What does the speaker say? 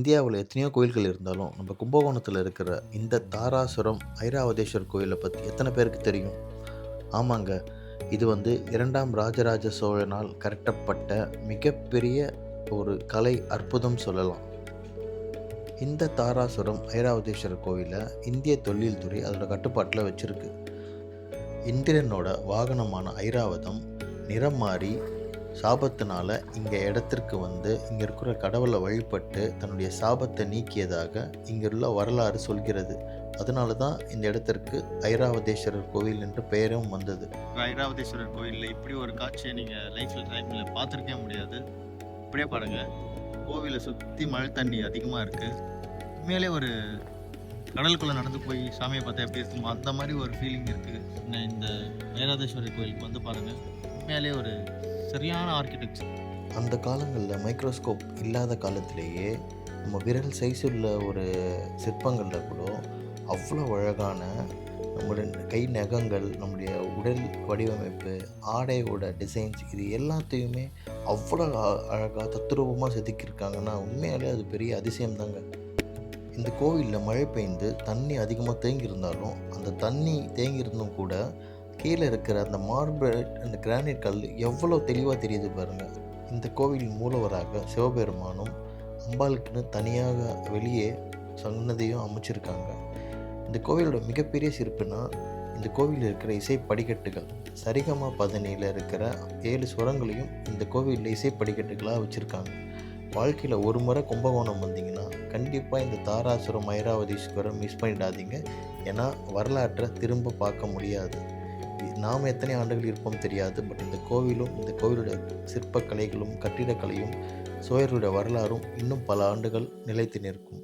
இந்தியாவுல எத்தனையோ கோயில்கள் இருந்தாலும், நம்ம கும்பகோணத்தில இருக்கிற இந்த தாராசுரம் ஐராவதேஸ்வரர் கோயில பத்தி எத்தன பேருக்கு தெரியும்? ஆமாங்க. இது 2ஆம் ராஜராஜ சோழனால் கட்டப்பட்ட மிகப்பெரிய ஒரு கலை அற்புதம் சொல்லலாம். இந்த தாராசுரம் ஐராவதேஸ்வரர் கோவில இந்திய தொல்லியல் துறை அதோட கட்டுப்பாட்டுல வச்சிருக்கு. இந்திரனோட வாகனமான ஐராவதம் நிறம் மாறி சாபத்தினால இங்க இடத்திற்கு இங்க இருக்கிற கடவுளை வழிபட்டு தன்னுடைய சாபத்தை நீக்கியதாக இங்குள்ள வரலாறு சொல்கிறது. அதனால தான் இந்த இடத்திற்கு ஐராவதேஸ்வரர் கோவில் என்ற பெயரும் வந்தது. ஐராவதீஸ்வரர் கோயில்ல இப்படி ஒரு காட்சியை நீங்க டைம்ல பார்த்துருக்கவே முடியாது. இப்படியே பாருங்க. கோவிலை சுத்தி மழை தண்ணி அதிகமா இருக்கு. உண்மையிலே ஒரு கடலுக்குள்ள நடந்து போய் சாமியை பார்த்தா எப்படி இருக்குமோ அந்த மாதிரி ஒரு ஃபீலிங் இருக்கு. இந்த ஐராவதீஸ்வரர் கோயிலுக்கு பாருங்க. உண்மையிலே ஒரு சரியான ஆர்கிடெக்சர். அந்த காலங்களில் மைக்ரோஸ்கோப் இல்லாத காலத்திலேயே நம்ம விரல் சைஸ் உள்ள ஒரு சிற்பங்களில் கூட அவ்வளோ அழகான நம்முடைய கை நகங்கள், நம்முடைய உடல் வடிவமைப்பு, ஆடையோட டிசைன்ஸ் இது எல்லாத்தையுமே அவ்வளோ அழகாக தத்ரூபமாக செதுக்கியிருக்காங்கன்னா உண்மையாலே அது பெரிய அதிசயம் தாங்க. இந்த கோவிலில் மழை பெய்ந்து தண்ணி அதிகமாக தேங்கியிருந்தாலும் அந்த தண்ணி தேங்கியிருந்தும் கூட கீழே இருக்கிற அந்த மார்பிள் அந்த கிரானைட் கல் எவ்வளோ தெளிவாக தெரியுது பாருங்கள். இந்த கோவில் மூலவராக சிவபெருமானும் அம்பாளுக்குன்னு தனியாக வெளியே சன்னதியும் அமைச்சிருக்காங்க. இந்த கோவிலோட மிகப்பெரிய சிறப்புனா இந்த கோவிலில் இருக்கிற இசை படிக்கட்டுகள். சரிகமா பதனியில் இருக்கிற 7 சுரங்களையும் இந்த கோவிலில் இசை படிக்கட்டுகளாக வச்சுருக்காங்க. வாழ்க்கையில் ஒரு முறை கும்பகோணம் வந்தீங்கன்னா கண்டிப்பாக இந்த தாராசுரம் ஐராவதீஸ்வரம் மிஸ் பண்ணிடாதீங்க. ஏன்னா வரலாற்றை திரும்ப பார்க்க முடியாது. நாம் எத்தனை ஆண்டுகள் இருப்போம் தெரியாது. பட் இந்த கோவிலும் இந்த கோவிலுடைய சிற்பக்கலைகளும் கட்டிடக்கலையும் சோழர்களுடைய வரலாறும் இன்னும் பல ஆண்டுகள் நிலைத்து நிற்கும்.